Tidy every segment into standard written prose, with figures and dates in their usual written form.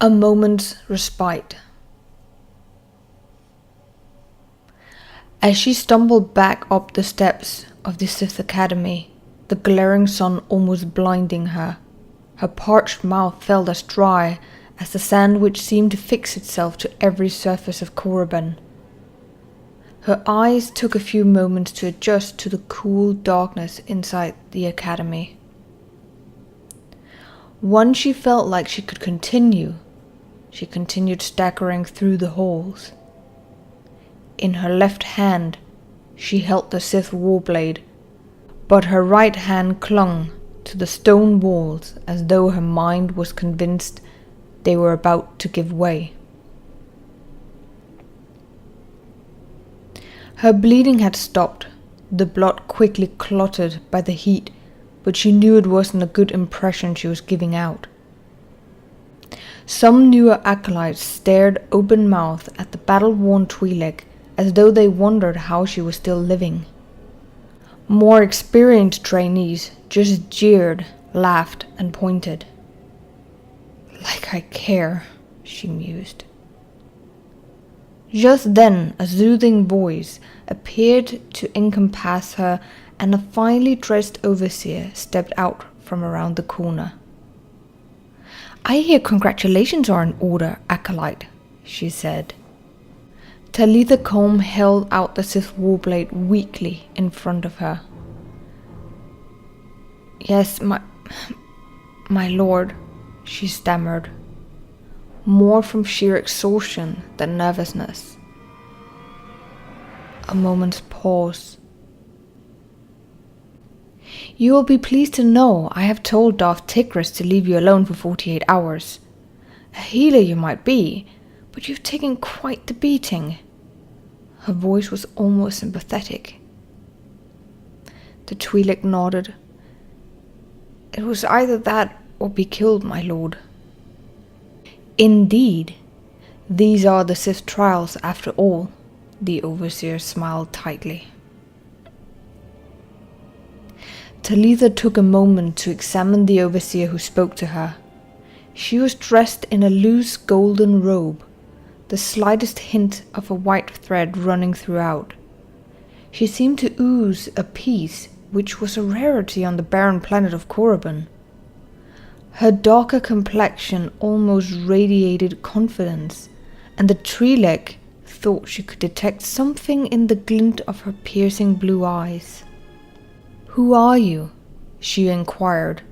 A moment's respite. As she stumbled back up the steps of the Sith Academy, the glaring sun almost blinding her, her parched mouth felt as dry as the sand which seemed to fix itself to every surface of Korriban. Her eyes took a few moments to adjust to the cool darkness inside the academy. Once she felt like she could continue, she continued staggering through the halls. In her left hand, she held the Sith warblade, but her right hand clung to the stone walls as though her mind was convinced they were about to give way. Her bleeding had stopped, the blood quickly clotted by the heat, but she knew it wasn't a good impression she was giving out. Some newer acolytes stared open-mouthed at the battle-worn Twi'lek as though they wondered how she was still living. More experienced trainees just jeered, laughed, and pointed. "Like I care," she mused. Just then a soothing voice appeared to encompass her, and a finely dressed overseer stepped out from around the corner. "I hear congratulations are in order, acolyte," she said. Talitha'koum held out the Sith warblade weakly in front of her. "Yes, my lord," she stammered, more from sheer exhaustion than nervousness. A moment's pause. "You will be pleased to know I have told Darth Tigris to leave you alone for 48 hours. A healer you might be, but you've taken quite the beating." Her voice was almost sympathetic. The Twi'lek nodded. "It was either that or be killed, my lord." "Indeed. These are the Sith trials after all," the overseer smiled tightly. Talitha took a moment to examine the overseer who spoke to her. She was dressed in a loose golden robe, the slightest hint of a white thread running throughout. She seemed to ooze a peace which was a rarity on the barren planet of Korriban. Her darker complexion almost radiated confidence, and the Twi'lek thought she could detect something in the glint of her piercing blue eyes. "Who are you?" she inquired,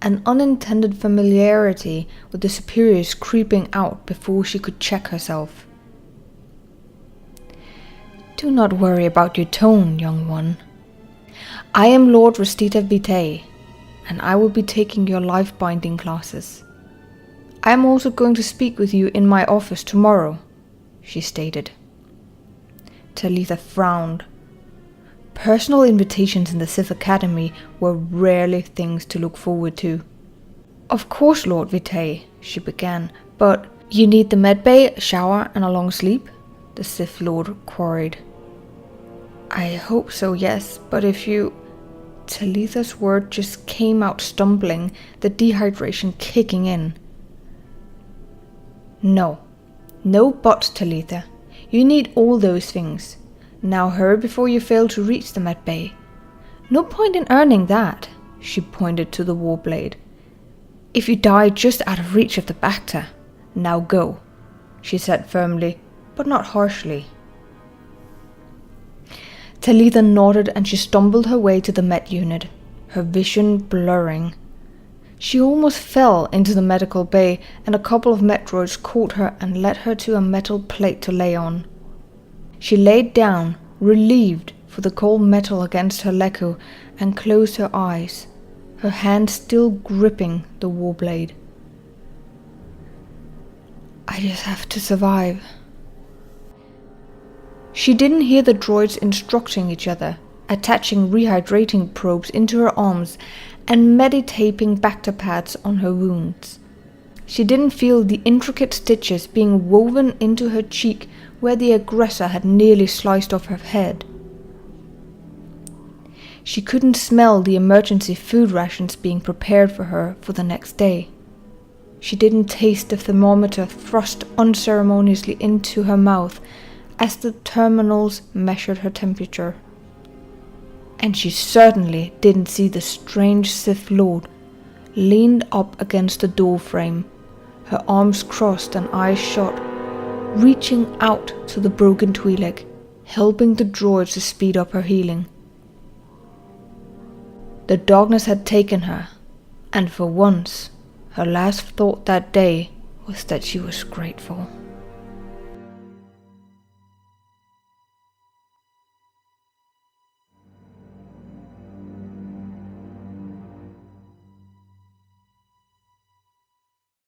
an unintended familiarity with the superiors creeping out before she could check herself. "Do not worry about your tone, young one. I am Lord Respite, and I will be taking your life-binding classes. I am also going to speak with you in my office tomorrow," she stated. Talitha frowned. Personal invitations in the Sith Academy were rarely things to look forward to. "Of course, Lord Vitae," she began, "but you need the medbay, a shower, and a long sleep?" the Sith Lord queried. "I hope so, yes, but if you..." Talitha's word just came out stumbling, the dehydration kicking in. No buts, Talitha. You need all those things. Now hurry before you fail to reach the medbay. No point in earning that," she pointed to the warblade. "If you die just out of reach of the Bacta. Now go," she said firmly, but not harshly. Talitha nodded and she stumbled her way to the med unit, her vision blurring. She almost fell into the medical bay, and a couple of med droids caught her and led her to a metal plate to lay on. She laid down, relieved for the cold metal against her leku, and closed her eyes, her hand still gripping the warblade. "I just have to survive." She didn't hear the droids instructing each other, attaching rehydrating probes into her arms and meditaping Bacta pads on her wounds. She didn't feel the intricate stitches being woven into her cheek where the aggressor had nearly sliced off her head. She couldn't smell the emergency food rations being prepared for her for the next day. She didn't taste the thermometer thrust unceremoniously into her mouth as the terminals measured her temperature. And she certainly didn't see the strange Sith Lord leaned up against the door frame, her arms crossed and eyes shut, reaching out to the broken Twi'lek, helping the droids to speed up her healing. The darkness had taken her, and for once, her last thought that day was that she was grateful.